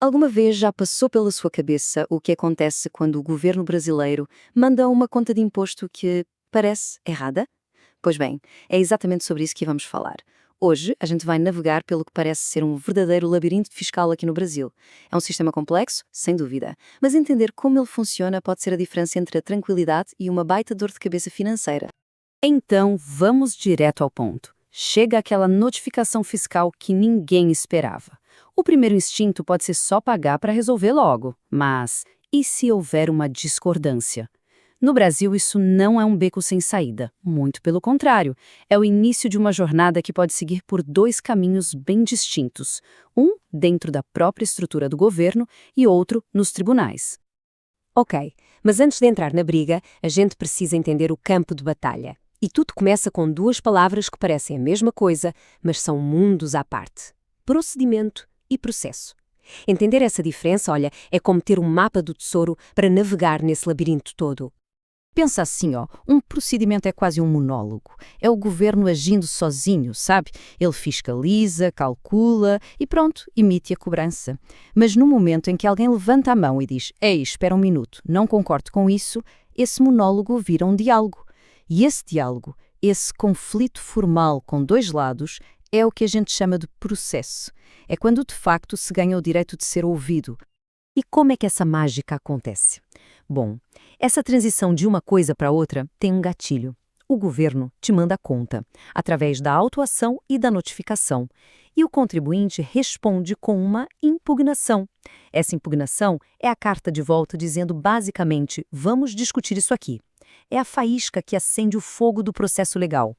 Alguma vez já passou pela sua cabeça o que acontece quando o governo brasileiro manda uma conta de imposto que parece errada? Pois bem, é exatamente sobre isso que vamos falar. Hoje, a gente vai navegar pelo que parece ser um verdadeiro labirinto fiscal aqui no Brasil. É um sistema complexo, sem dúvida, mas entender como ele funciona pode ser a diferença entre a tranquilidade e uma baita dor de cabeça financeira. Então, vamos direto ao ponto. Chega aquela notificação fiscal que ninguém esperava. O primeiro instinto pode ser só pagar para resolver logo, mas e se houver uma discordância? No Brasil, isso não é um beco sem saída, muito pelo contrário. É o início de uma jornada que pode seguir por dois caminhos bem distintos, um dentro da própria estrutura do governo e outro nos tribunais. Ok, mas antes de entrar na briga, a gente precisa entender o campo de batalha. E tudo começa com duas palavras que parecem a mesma coisa, mas são mundos à parte: procedimento e processo. Entender essa diferença, olha, é como ter um mapa do tesouro para navegar nesse labirinto todo. Pensa assim, um procedimento é quase um monólogo. É o governo agindo sozinho, sabe? Ele fiscaliza, calcula e pronto, emite a cobrança. Mas no momento em que alguém levanta a mão e diz: "Ei, espera um minuto, não concordo com isso", esse monólogo vira um diálogo. E esse diálogo, esse conflito formal com dois lados, é o que a gente chama de processo. É quando de facto se ganha o direito de ser ouvido. E como é que essa mágica acontece? Bom, essa transição de uma coisa para outra tem um gatilho. O governo te manda a conta, através da autuação e da notificação, e o contribuinte responde com uma impugnação. Essa impugnação é a carta de volta dizendo basicamente: vamos discutir isso aqui. É a faísca que acende o fogo do processo legal.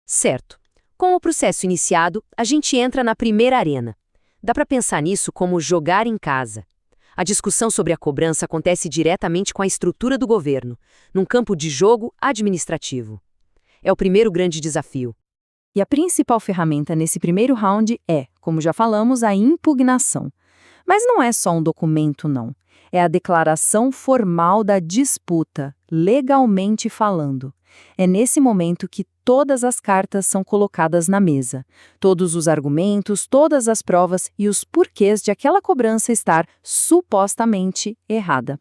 Certo. Com o processo iniciado, a gente entra na primeira arena. Dá para pensar nisso como jogar em casa. A discussão sobre a cobrança acontece diretamente com a estrutura do governo, num campo de jogo administrativo. É o primeiro grande desafio. E a principal ferramenta nesse primeiro round é, como já falamos, a impugnação. Mas não é só um documento, não. É a declaração formal da disputa, legalmente falando. É nesse momento que todas as cartas são colocadas na mesa. Todos os argumentos, todas as provas e os porquês de aquela cobrança estar supostamente errada.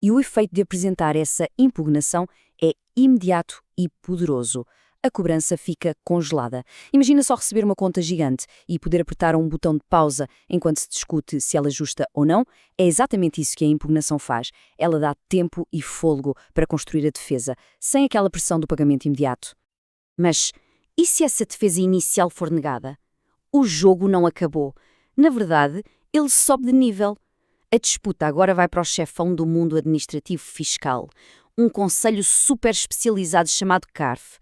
E o efeito de apresentar essa impugnação é imediato e poderoso. A cobrança fica congelada. Imagina só receber uma conta gigante e poder apertar um botão de pausa enquanto se discute se ela é justa ou não. É exatamente isso que a impugnação faz. Ela dá tempo e fôlego para construir a defesa, sem aquela pressão do pagamento imediato. Mas e se essa defesa inicial for negada? O jogo não acabou. Na verdade, ele sobe de nível. A disputa agora vai para o chefão do mundo administrativo fiscal, um conselho super especializado chamado CARF.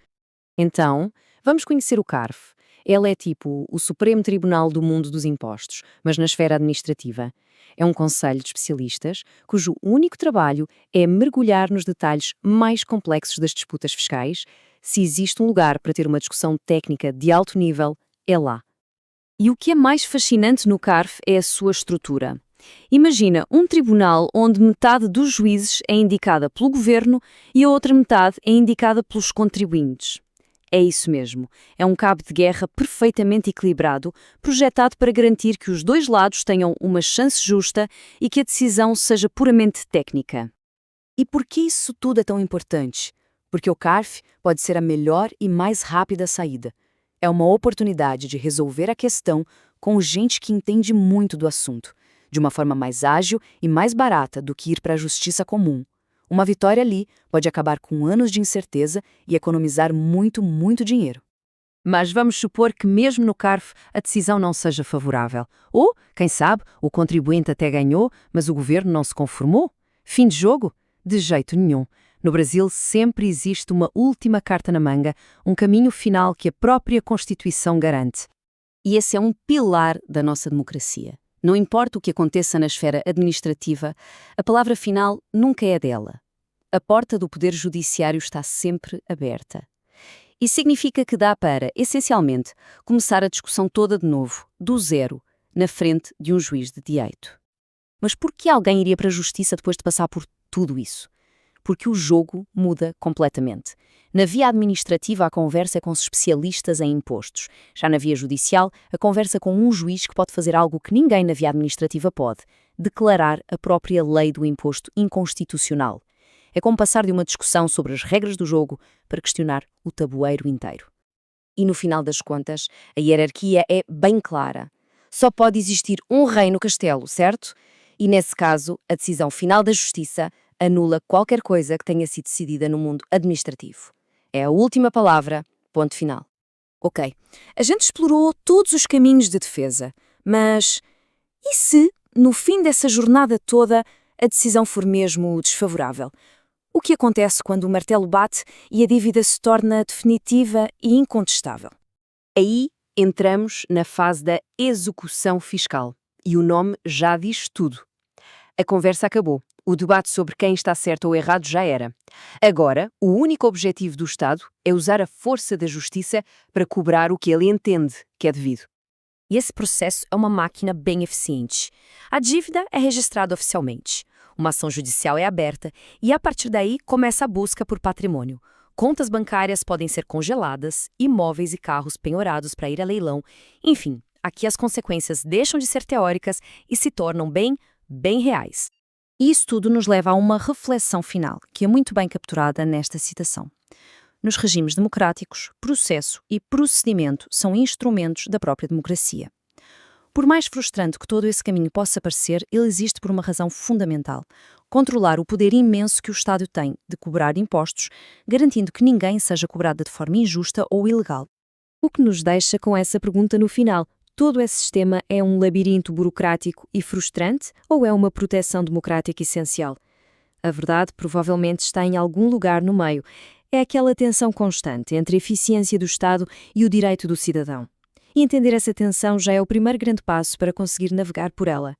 Então, vamos conhecer o CARF. Ele é tipo o Supremo Tribunal do Mundo dos Impostos, mas na esfera administrativa. É um conselho de especialistas cujo único trabalho é mergulhar nos detalhes mais complexos das disputas fiscais. Se existe um lugar para ter uma discussão técnica de alto nível, é lá. E o que é mais fascinante no CARF é a sua estrutura. Imagina um tribunal onde metade dos juízes é indicada pelo governo e a outra metade é indicada pelos contribuintes. É isso mesmo. É um cabo de guerra perfeitamente equilibrado, projetado para garantir que os dois lados tenham uma chance justa e que a decisão seja puramente técnica. E por que isso tudo é tão importante? Porque o CARF pode ser a melhor e mais rápida saída. É uma oportunidade de resolver a questão com gente que entende muito do assunto, de uma forma mais ágil e mais barata do que ir para a justiça comum. Uma vitória ali pode acabar com anos de incerteza e economizar muito, muito dinheiro. Mas vamos supor que mesmo no CARF a decisão não seja favorável. Ou, quem sabe, o contribuinte até ganhou, mas o governo não se conformou? Fim de jogo? De jeito nenhum. No Brasil sempre existe uma última carta na manga, um caminho final que a própria Constituição garante. E esse é um pilar da nossa democracia. Não importa o que aconteça na esfera administrativa, a palavra final nunca é dela. A porta do poder judiciário está sempre aberta. Isso significa que dá para, essencialmente, começar a discussão toda de novo, do zero, na frente de um juiz de direito. Mas por que alguém iria para a justiça depois de passar por tudo isso? porque o jogo muda completamente. Na via administrativa, a conversa é com especialistas em impostos. Já na via judicial, a conversa com um juiz que pode fazer algo que ninguém na via administrativa pode: declarar a própria lei do imposto inconstitucional. É como passar de uma discussão sobre as regras do jogo para questionar o tabueiro inteiro. E no final das contas, a hierarquia é bem clara. Só pode existir um rei no castelo, certo? E nesse caso, a decisão final da justiça anula qualquer coisa que tenha sido decidida no mundo administrativo. É a última palavra, ponto final. Ok, a gente explorou todos os caminhos de defesa, mas e se, no fim dessa jornada toda, a decisão for mesmo desfavorável? O que acontece quando o martelo bate e a dívida se torna definitiva e incontestável? Aí entramos na fase da execução fiscal. E o nome já diz tudo. A conversa acabou. O debate sobre quem está certo ou errado já era. Agora, o único objetivo do Estado é usar a força da justiça para cobrar o que ele entende que é devido. E esse processo é uma máquina bem eficiente. A dívida é registrada oficialmente, uma ação judicial é aberta e, a partir daí, começa a busca por patrimônio. Contas bancárias podem ser congeladas, imóveis e carros penhorados para ir a leilão. Enfim, aqui as consequências deixam de ser teóricas e se tornam bem reais. E isso tudo nos leva a uma reflexão final, que é muito bem capturada nesta citação. Nos regimes democráticos, processo e procedimento são instrumentos da própria democracia. Por mais frustrante que todo esse caminho possa parecer, ele existe por uma razão fundamental: controlar o poder imenso que o Estado tem de cobrar impostos, garantindo que ninguém seja cobrado de forma injusta ou ilegal. O que nos deixa com essa pergunta no final: todo esse sistema é um labirinto burocrático e frustrante ou é uma proteção democrática essencial? A verdade provavelmente está em algum lugar no meio. É aquela tensão constante entre a eficiência do Estado e o direito do cidadão. E entender essa tensão já é o primeiro grande passo para conseguir navegar por ela.